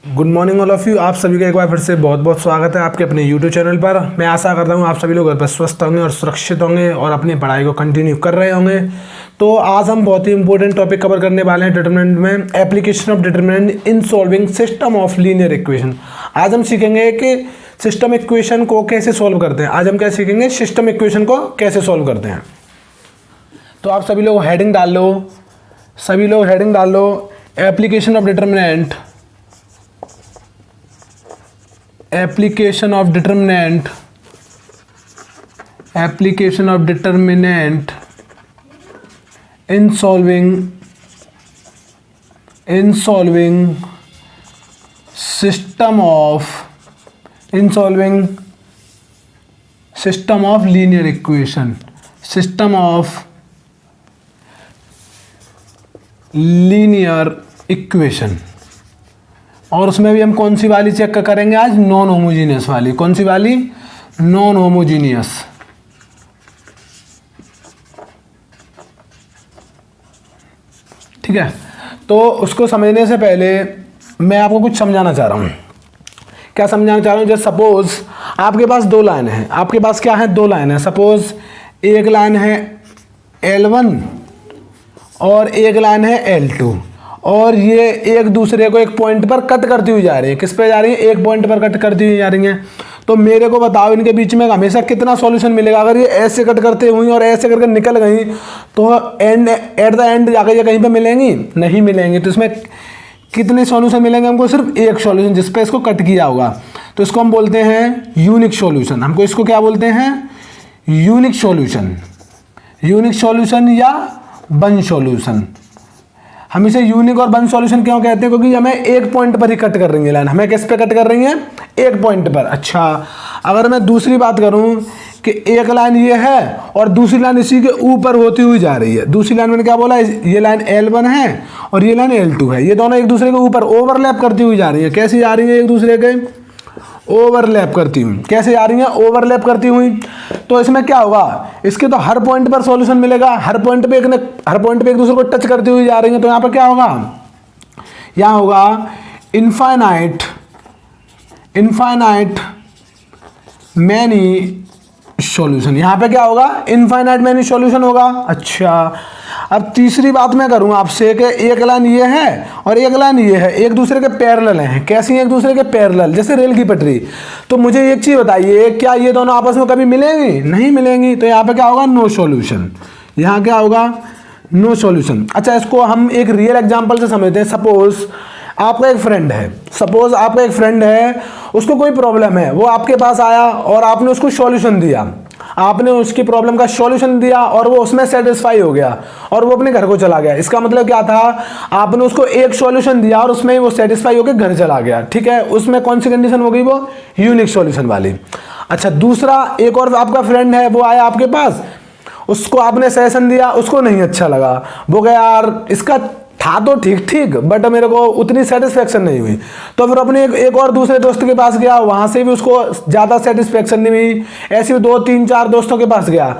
Good morning all of you. आप सभी का एक बार फिर से बहुत बहुत स्वागत है आपके अपने यूट्यूब चैनल पर। मैं आशा करता हूँ आप सभी लोग घर पर स्वस्थ होंगे और सुरक्षित होंगे और अपनी पढ़ाई को कंटिन्यू कर रहे होंगे। तो आज हम बहुत ही इंपॉर्टेंट टॉपिक कवर करने वाले हैं डिटरमिनेंट में, application of determinant in solving system of linear equation. आज हम सीखेंगे कि सिस्टम इक्वेशन को कैसे सॉल्व करते हैं। आज हम क्या सीखेंगे, सिस्टम इक्वेशन को कैसे सॉल्व करते हैं। तो आप सभी लोग हेडिंग डाल लो, सभी लोग हेडिंग डाल लो, application of determinant, application of determinant in solving system of linear equation, system of linear equation। और उसमें भी हम कौन सी वाली चेक करेंगे आज, नॉन होमोजीनियस वाली। कौन सी वाली, नॉन होमोजीनियस। ठीक है, तो उसको समझने से पहले मैं आपको कुछ समझाना चाह रहा हूँ। क्या समझाना चाह रहा हूँ, जैसे सपोज आपके पास दो लाइन है, आपके पास क्या है, दो लाइन है। सपोज एक लाइन है L1 और एक लाइन है L2 और ये एक दूसरे को एक पॉइंट पर कट करती हुई जा रही है। किस पे जा रही है, एक पॉइंट पर कट करती हुई जा रही है। तो मेरे को बताओ इनके बीच में हमेशा कितना सॉल्यूशन मिलेगा। अगर ये ऐसे कट करते हुई और ऐसे करके निकल गई तो एट द एंड जाकर ये कहीं पे मिलेंगी, नहीं मिलेंगी। तो इसमें कितने सॉल्यूशन मिलेंगे हमको, सिर्फ एक सॉल्यूशन जिस पे इसको कट किया होगा। तो इसको हम बोलते हैं यूनिक सॉल्यूशन। हमको इसको क्या बोलते हैं, यूनिक सॉल्यूशन, यूनिक सॉल्यूशन या वन सॉल्यूशन। हम इसे यूनिक और वन सॉल्यूशन क्यों कहते हैं, क्योंकि हमें एक पॉइंट पर ही कट कर रही है लाइन। हमें किस पे कट कर रही है, एक पॉइंट पर। अच्छा, अगर मैं दूसरी बात करूं कि एक लाइन ये है और दूसरी लाइन इसी के ऊपर होती हुई जा रही है। दूसरी लाइन मैंने क्या बोला, ये लाइन L1 है और ये लाइन L2 है। ये दोनों एक दूसरे के ऊपर ओवरलैप करती हुई जा रही है। कैसी जा रही है, एक दूसरे के ओवरलैप करती हुई। कैसे जा रही हैं, ओवरलैप करती हुई। तो इसमें क्या होगा, इसके तो हर पॉइंट पर सॉल्यूशन मिलेगा। हर पॉइंट पे एक दूसरे को टच करती हुई जा रही हैं। तो यहाँ पर क्या होगा, यहाँ होगा इनफाइनाइट मैनी सॉल्यूशन। यहाँ पे क्या होगा, इनफाइनाइट मैनी सॉल्यूशन होगा। अच्छा, अब तीसरी बात मैं करूँ आपसे कि एक लाइन ये है और एक लाइन ये है, एक दूसरे के पैरेलल हैं। कैसी हैं, एक दूसरे के पैरेलल, जैसे रेल की पटरी। तो मुझे एक चीज़ बताइए, क्या ये दोनों आपस में कभी मिलेंगी, नहीं मिलेंगी। तो यहाँ पे क्या होगा, नो सॉल्यूशन। यहाँ क्या होगा, नो सॉल्यूशन। अच्छा, इसको हम एक रियल एग्जाम्पल से समझते हैं। सपोज आपका एक फ्रेंड है, उसको कोई प्रॉब्लम है, वो आपके पास आया और आपने उसको सॉल्यूशन दिया। आपने उसकी प्रॉब्लम का सॉल्यूशन दिया और वो उसमें सेटिस्फाई हो गया और वो अपने घर को चला गया। इसका मतलब क्या था, आपने उसको एक सॉल्यूशन दिया और उसमें वो सेटिस्फाई होकर घर चला गया। ठीक है, उसमें कौन सी कंडीशन हो गई, वो यूनिक सॉल्यूशन वाली। अच्छा, दूसरा एक और आपका फ्रेंड है, वो आया आपके पास, उसको आपने सजेशन दिया, उसको नहीं अच्छा लगा, वो कहा यार इसका था तो ठीक बट मेरे को उतनी सेटिस्फेक्शन नहीं हुई। तो फिर अपने एक और दूसरे दोस्त के पास गया, वहाँ से भी उसको ज़्यादा सेटिस्फेक्शन नहीं हुई। ऐसे 2 3 4 दोस्तों के पास गया।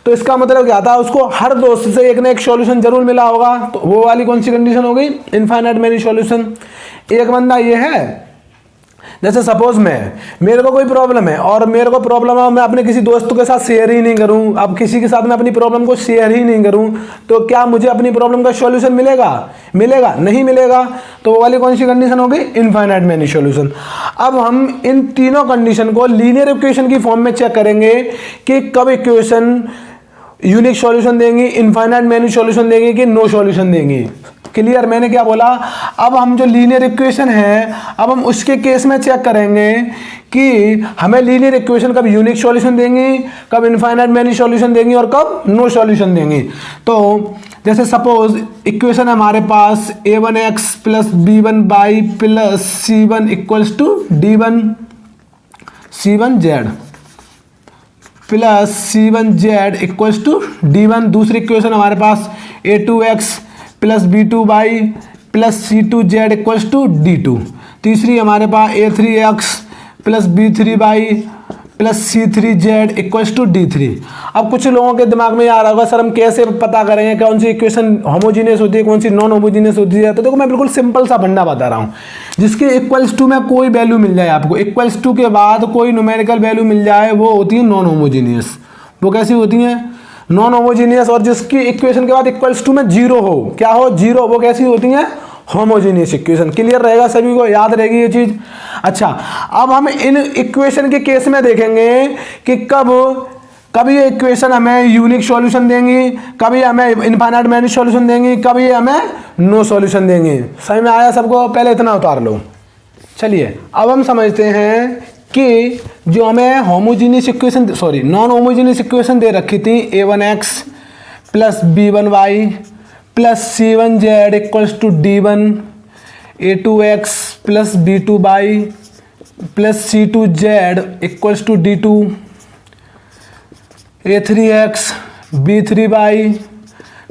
तो इसका मतलब क्या था, उसको हर दोस्त से एक ना एक सॉल्यूशन जरूर मिला होगा। तो वो वाली कौन सी कंडीशन हो गई, इनफाइनाइट मैनी सॉल्यूशन। एक बंदा ये है, जैसे सपोज मेरे को कोई प्रॉब्लम है और मेरे को प्रॉब्लम है, मैं अपने किसी दोस्त के साथ शेयर ही नहीं करूं। अब किसी के साथ मैं अपनी प्रॉब्लम को शेयर ही नहीं करूं तो क्या मुझे अपनी प्रॉब्लम का सॉल्यूशन मिलेगा, नहीं मिलेगा। तो वो वाली कौन सी कंडीशन हो गई, इनफाइनाइट मैनी सॉल्यूशन। अब हम इन तीनों कंडीशन को लीनियर इक्वेशन की फॉर्म में चेक करेंगे कि कब इक्वेशन यूनिक सॉल्यूशन देंगी, इनफाइनाइट मैनी सॉल्यूशन देंगी कि नो सॉल्यूशन देंगी। क्लियर, मैंने क्या बोला। अब हम जो लीनियर इक्वेशन है, अब हम उसके केस में चेक करेंगे कि हमें लीनियर इक्वेशन कब यूनिक सॉल्यूशन देंगी, कब इनफाइनाइट मैनी सॉल्यूशन देंगी और कब नो सॉल्यूशन देंगी। तो जैसे सपोज इक्वेशन है हमारे पास a1x + b1y + c1 = d1 c1z + c1z = d1। दूसरी इक्वेशन हमारे पास a2x + b2y + c2z = d2। तीसरी हमारे पास a3x + b3y plus C3Z equals to D3। अब कुछ लोगों के दिमाग में आ रहा होगा सर हम कैसे पता करेंगे कौन सी इक्वेशन होमोजीनियस होती है कौन सी नॉन होमोजीनियस होती है। तो देखो मैं बिल्कुल सिंपल सा फंडा बता रहा हूँ, जिसके इक्वल्स टू में कोई वैल्यू मिल जाए आपको, इक्वल्स टू के बाद कोई न्यूमेरिकल वैल्यू मिल जाए, वो होती है नॉन होमोजीनियस। वो कैसी होती है? Non homogeneous. और जिसकी इक्वेशन के बाद इक्वल्स टू में जीरो हो, क्या हो? जीरो, वो कैसी होती है? Homogeneous equation. क्लियर रहेगा सभी को, याद रहेगी ये चीज। अच्छा, अब हम इन इक्वेशन के केस में देखेंगे कि कभी ये इक्वेशन हमें यूनिक सॉल्यूशन देंगी, कभी हमें इनफाइनाइट मैनी सॉल्यूशन देंगी, कभी हमें नो सॉल्यूशन देंगी। समझ में आया सबको? पहले इतना उतार लो। चलिए अब हम समझते हैं कि जो हमें homogeneous equation non homogeneous equation दे रखी थी a1x plus b1y plus c1z equals to d1, a2x plus b2y plus c2z equals to d2, a3x b3y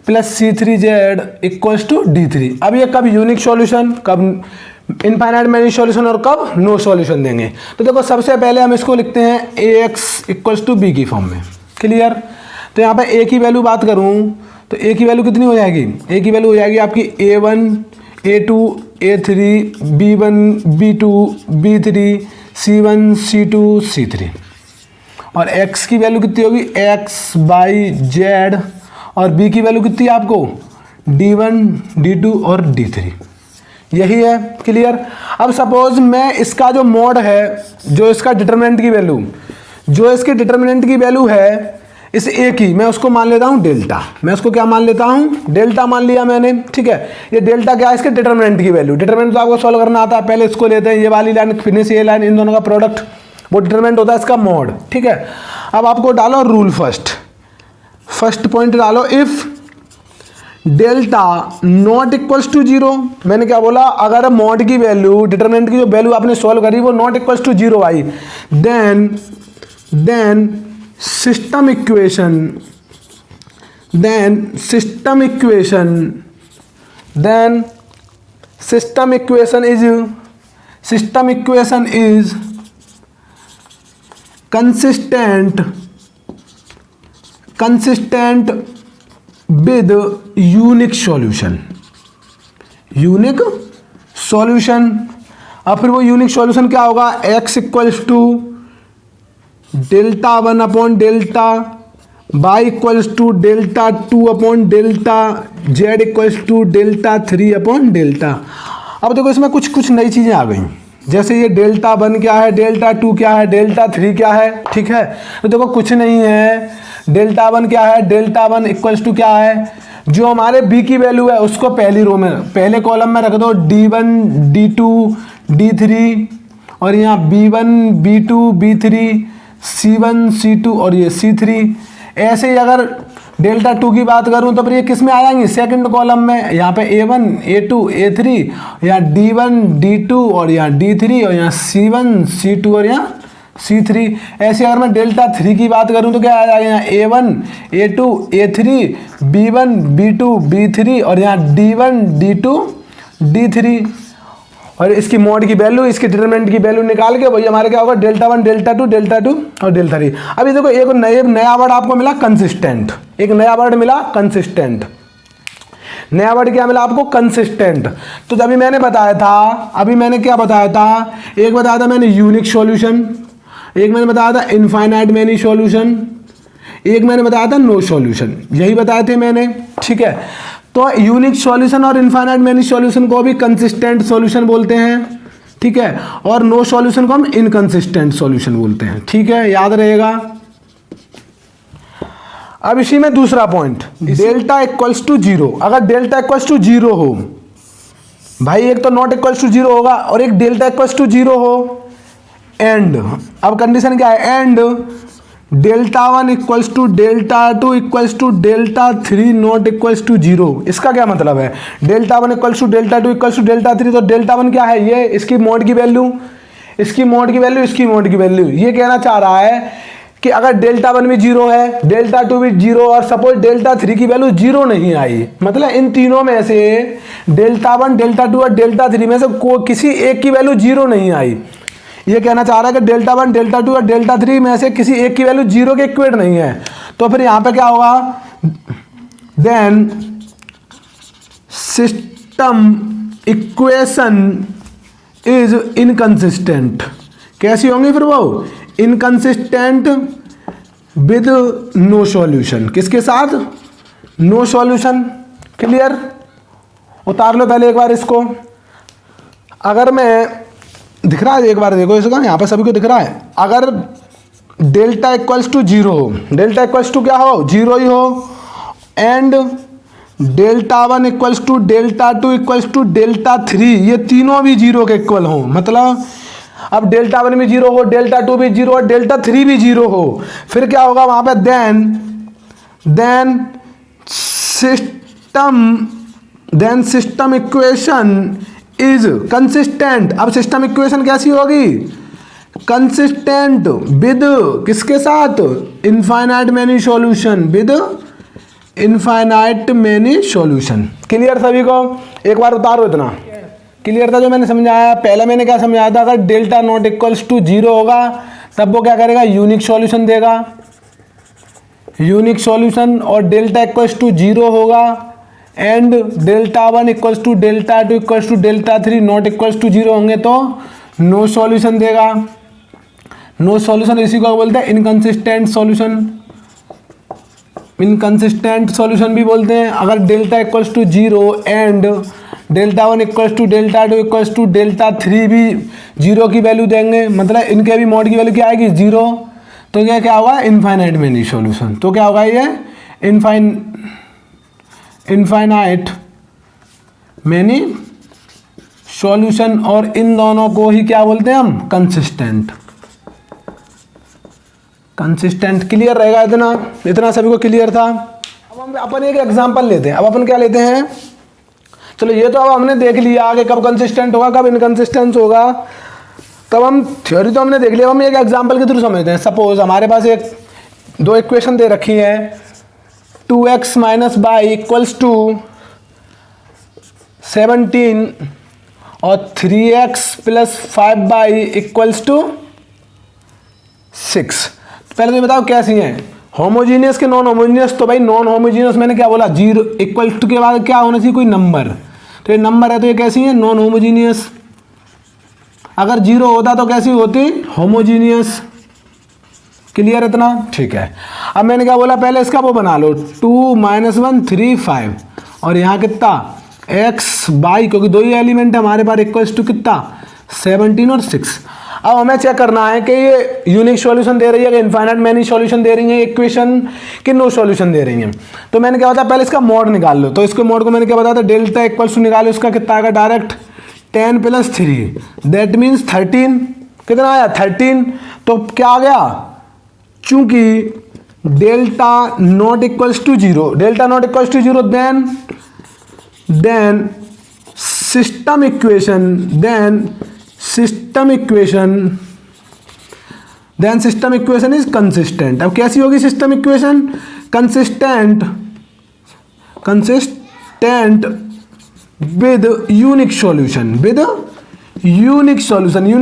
plus c3z equals to d3। अब ये कब यूनिक सॉल्यूशन, कब इनफाइनाइट मैनी सॉल्यूशन और कब no solution देंगे। तो देखो सबसे पहले हम इसको लिखते हैं ax इक्वल्स टू b की फॉर्म में। क्लियर? तो यहाँ पे a की वैल्यू बात करूँ तो a की वैल्यू कितनी हो जाएगी? a की वैल्यू हो जाएगी आपकी a1, a2, a3, b1, b2, b3, c1, c2, c3। और x की वैल्यू कितनी होगी? x, y, z। और b की वैल्यू कितनी है आपको? d1, d2 और d3। यही है। क्लियर? अब सपोज मैं इसका जो मॉड है, जो इसका डिटरमिनेंट की वैल्यू, जो इसके डिटरमिनेंट की वैल्यू है इस a की, मैं उसको मान लेता हूँ डेल्टा। मैं उसको क्या मान लेता हूँ? डेल्टा मान लिया मैंने। ठीक है, ये डेल्टा क्या है? इसके डिटरमिनेंट की वैल्यू। डिटरमिनेंट तो आपको सॉल्व करना आता है। पहले इसको लेते हैं, ये वाली लाइन फिनिश, ये लाइन, इन दोनों का प्रोडक्ट, वो डिटरमिनेंट होता है इसका मॉड। ठीक है, अब आपको डालो रूल फर्स्ट पॉइंट डालो, if delta not equals to zero. मैंने क्या बोला? अगर मॉड की वैल्यू, डिटरमिनेंट की जो वैल्यू आपने सॉल्व करी वो नॉट इक्वल्स टू जीरो आई, then system equation is consistent with unique solution. अब फिर वो यूनिक सॉल्यूशन क्या होगा? x equals to delta 1 upon delta, y equals to delta 2 upon delta, z equals to delta 3 upon delta. अब देखो इसमें कुछ नई चीज़ें आ गई, जैसे ये डेल्टा 1 क्या है, डेल्टा 2 क्या है, डेल्टा 3 क्या है। ठीक है, तो देखो कुछ नहीं है। डेल्टा 1 क्या है? डेल्टा 1 इक्वल्स टू क्या है? जो हमारे b की वैल्यू है उसको पहली रो में, पहले कॉलम में रख दो, d1, d2, d3, और यहाँ b1, b2, b3, c1, c2 और ये c3। ऐसे ही अगर डेल्टा 2 की बात करूँ तो फिर ये किस में आ जाएंगे? सेकंड कॉलम में। यहाँ पे a1, a2, a3, यहाँ d1, d2 और यहाँ d3, और यहाँ c1, c2 और यहाँ c3। ऐसे अगर मैं डेल्टा 3 की बात करूँ तो क्या आ जाएगा? यहाँ a1, a2, a3, b1, b2, b3 और यहाँ d1, d2, d3। और इसकी मॉड की वैल्यू, इसके डिटरमिनेंट की वैल्यू निकाल के वही हमारे क्या होगा? डेल्टा 1, डेल्टा 2, डेल्टा 2 और डेल्टा 3। अभी देखो एक नया वर्ड आपको मिला, कंसिस्टेंट। एक नया वर्ड मिला, कंसिस्टेंट। नया वर्ड क्या मिला आपको? कंसिस्टेंट। तो अभी मैंने बताया था, अभी मैंने क्या बताया था? एक बताया था मैंने यूनिक सॉल्यूशन, एक मैंने बताया था इनफाइनाइट मैनी सॉल्यूशन, एक मैंने बताया था नो सॉल्यूशन। यही बताए थे मैंने। ठीक है, तो यूनिक सॉल्यूशन और इनफाइनाइट मैनी सॉल्यूशन को भी कंसिस्टेंट सॉल्यूशन बोलते हैं। ठीक है, और नो सॉल्यूशन को हम इनकंसिस्टेंट सॉल्यूशन बोलते हैं। ठीक है, याद रहेगा। अब इसी में दूसरा point, delta equals to zero. अगर डेल्टा इक्वल्स टू जीरो हो भाई, एक तो नॉट इक्वल्स टू जीरो होगा और एक डेल्टा इक्वल्स टू जीरो हो, एंड अब कंडीशन क्या है? And delta 1 equals to delta 2 equals to delta 3 not equals to zero. इसका क्या मतलब है? Delta 1 equals to delta 2 equals to delta 3, तो डेल्टा 1 क्या है? ये इसकी मॉड की वैल्यू, इसकी मॉड की वैल्यू, इसकी मॉड की वैल्यू। ये कहना चाह रहा है कि अगर डेल्टा 1 भी जीरो है, डेल्टा 2 भी जीरो, और सपोज डेल्टा 3 की वैल्यू जीरो नहीं आई, मतलब इन तीनों में से डेल्टा 1, डेल्टा 2 और डेल्टा 3 में से किसी एक की वैल्यू जीरो नहीं आई, ये कहना चाह रहा है कि डेल्टा 1, डेल्टा 2 और डेल्टा 3 में से किसी एक की वैल्यू 0 के इक्वेट नहीं है। तो फिर यहाँ पे क्या होगा, then system equation is inconsistent. कैसी होंगी फिर वो, इनकंसिस्टेंट विद नो सॉल्यूशन। किसके साथ, नो सॉल्यूशन। क्लियर, उतार लो पहले एक बार इसको। अगर मैं, दिख रहा है एक बार देखो इसका, यहाँ पे सभी को दिख रहा है। अगर डेल्टा इक्वल्स टू 0 हो, डेल्टा इक्वल्स टू क्या हो, 0 ही हो, and delta 1 equals to delta 2 equals to delta 3, ये तीनों भी 0 के इक्वल हो, मतलब अब डेल्टा 1 भी 0 हो, डेल्टा 2 भी 0 हो, डेल्टा 3 भी 0 हो, फिर क्या होगा वहाँ पे, then system equation is consistent. अब सिस्टम इक्वेशन कैसी होगी, कंसिस्टेंट विद किसके साथ, infinite many solution, with infinite many solution. Clear सभी को, एक बार उतारो इतना। क्लियर था जो मैंने समझाया। पहले मैंने क्या समझाया था, अगर डेल्टा नॉट इक्वल्स टू 0 होगा तब वो क्या करेगा, यूनिक सॉल्यूशन देगा, यूनिक सॉल्यूशन। और डेल्टा इक्वल्स टू 0 होगा and delta 1 equals to delta 2 equals to delta 3 not equals to 0 होंगे तो नो सॉल्यूशन देगा। नो सॉल्यूशन इसी को बोलते हैं इनकंसिस्टेंट सॉल्यूशन, इनकंसिस्टेंट सॉल्यूशन भी बोलते हैं। अगर delta equals to 0 and delta 1 equals to delta 2 equals to delta 3 भी 0 की वैल्यू देंगे, मतलब इनके भी मॉड की वैल्यू क्या आएगी, 0, तो ये क्या होगा, इनफाइनाइट मैनी सॉल्यूशन। तो क्या होगा ये, इनफाइनाइट मैनी सॉल्यूशन। और इन दोनों को ही क्या बोलते हैं हम, कंसिस्टेंट, कंसिस्टेंट। क्लियर रहेगा इतना, इतना सभी को क्लियर था। अब हम अपन एक एग्जांपल लेते हैं। अब अपन क्या लेते हैं, चलो ये तो अब हमने देख लिया आगे कब कंसिस्टेंट होगा कब इनकंसिस्टेंस होगा, तब हम थ्योरी तो हमने देख लिया। हम एक एग्जांपल के थ्रू समझते हैं। सपोज हमारे पास एक दो इक्वेशन दे रखी है, 2x minus by equals to 17 और 3x plus 5 by equals to 6। पहले तो बताओ कैसी हैं, होमोजीनियस के नॉन होमोजीनियस। तो भाई नॉन होमोजीनियस मैंने क्या बोला, 0 इक्वल टू के बाद क्या होना चाहिए, कोई नंबर। तो ये नंबर है तो ये कैसी है, नॉन होमोजीनियस। अगर 0 होता तो कैसी होती, होमोजीनियस। क्लियर इतना, ठीक है। अब मैंने क्या बोला, पहले इसका वो बना लो, 2 - 1 3 5 और यहाँ कितना x बाई, क्योंकि दो ही एलिमेंट है हमारे पास, इक्वल्स टू कितना 17 और 6। अब हमें चेक करना है कि ये यूनिक सॉल्यूशन दे रही है कि इनफाइनाइट मैनी सॉल्यूशन दे रही है इक्वेशन, कि नो सॉल्यूशन दे रही है। तो मैंने क्या बताया, पहले इसका मोड निकाल लो। तो इसके मोड को मैंने क्या बताया था, डेल्टा इक्वल्स टू निकालो, उसका कितना आएगा डायरेक्ट 10 + 3 दैट मीन्स 13। कितना आया 13। तो क्या आ गया, चूंकि delta not equals to 0, delta not equals to 0 then system equation is consistent. अब कैसी होगी system equation, consistent with unique solution, unique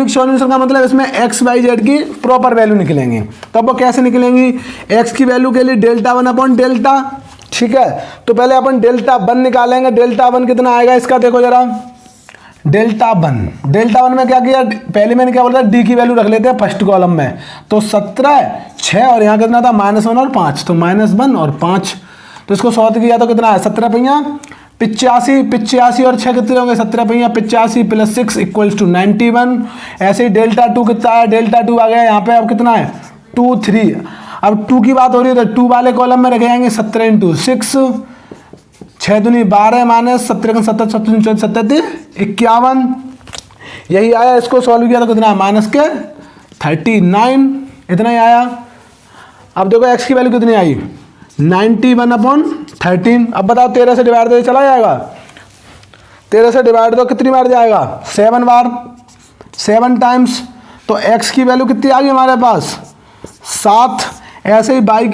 solution का मतलब इसमें x y z की प्रॉपर वैल्यू निकलेंगी। तब वो कैसे निकलेंगी, x की वैल्यू के लिए डेल्टा 1 अपॉन डेल्टा, ठीक है। तो पहले अपन डेल्टा 1 निकालेंगे। डेल्टा 1 कितना आएगा इसका, देखो जरा, डेल्टा 1 में क्या किया, पहले मैंने क्या बोला था, डी की वैल्यू रख लेते हैं फर्स्ट कॉलम में। तो 17 6 और यहाँ कितना था -1 और 5, तो -1 और 5। तो इसको सॉल्व किया तो कितना है, 17 पहिया 85 और 6 कितने होंगे, 17 पहिया 85 + 6 = 91। ऐसे ही डेल्टा 2 कितना है, डेल्टा 2 आ गया यहाँ पे। अब कितना है 2 3। अब 2 की बात हो रही है तो 2 वाले कॉलम में रखे जाएंगे 17 × 6 6 दूनी 12 माइनस 17 7 7 7 51। यही आया, इसको सॉल्व किया तो कितना माइनस के 39, इतना ही आया। अब देखो x की वैल्यू कितनी आई, 91/13। अब बताओ 13 से डिवाइड दो चला जाएगा, 13 से डिवाइड दो कितनी बार जाएगा, 7 बार, 7 टाइम्स। तो x की वैल्यू कितनी आ गई हमारे पास 7। ऐसे ही बाई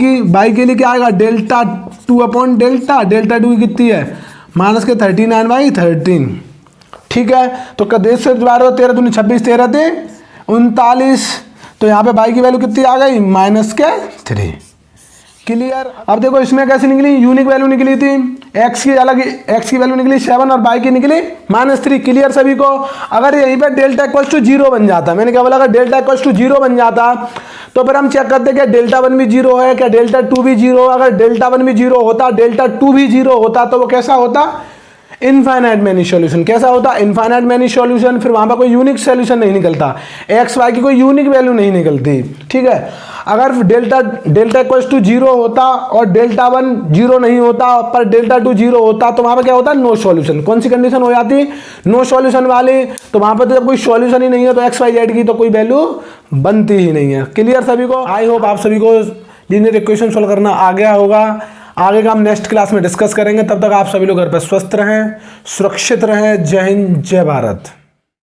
के लिए क्या आएगा, डेल्टा 2 अपॉन डेल्टा 2 की कितनी है माइनस के 39/13, ठीक है। तो कदेश से डिवाइड दो, 13 दूनी 26 13 थे 39, तो यहाँ पे y की वैल्यू कितनी आ गई, -3। क्लियर। अब देखो इसमें कैसे निकली, यूनिक वैल्यू निकली थी, x की वैल्यू निकली 7 और y की निकली -3। क्लियर सभी को। अगर यहीं पे डेल्टा इक्वल्स टू 0 बन जाता, मैंने क्या बोला, अगर डेल्टा इक्वल्स टू 0 बन जाता तो फिर हम चेक करते क्या डेल्टा 1 भी 0 है, क्या डेल्टा 2 भी 0 है। अगर डेल्टा 1 भी 0 होता, डेल्टा 2 भी 0 होता, तो वो कैसा होता, इनफाइनाइट मैनी सॉल्यूशन। कैसा होता, इनफाइनाइट मैनी सॉल्यूशन। फिर वहां पर कोई यूनिक सॉल्यूशन नहीं निकलता, एक्स वाई की कोई यूनिक वैल्यू नहीं निकलती। ठीक है। अगर डेल्टा इक्वल्स टू 0 होता और डेल्टा 1 0 नहीं होता पर डेल्टा 2 0 होता, तो वहां पर क्या होता, नो सॉल्यूशन। कौन सी कंडीशन हो जाती, नो सॉल्यूशन वाली। तो वहां पर तो जब कोई सॉल्यूशन ही नहीं है तो एक्स वाई जेड की तो कोई वैल्यू बनती ही नहीं है। क्लियर सभी को। आई होप आप सभी को लीनियर इक्वेशन सॉल्व करना आ गया होगा। आगे का हम नेक्स्ट क्लास में डिस्कस करेंगे। तब तक आप सभी लोग घर पर स्वस्थ रहें, सुरक्षित रहें। जय हिंद, जय भारत।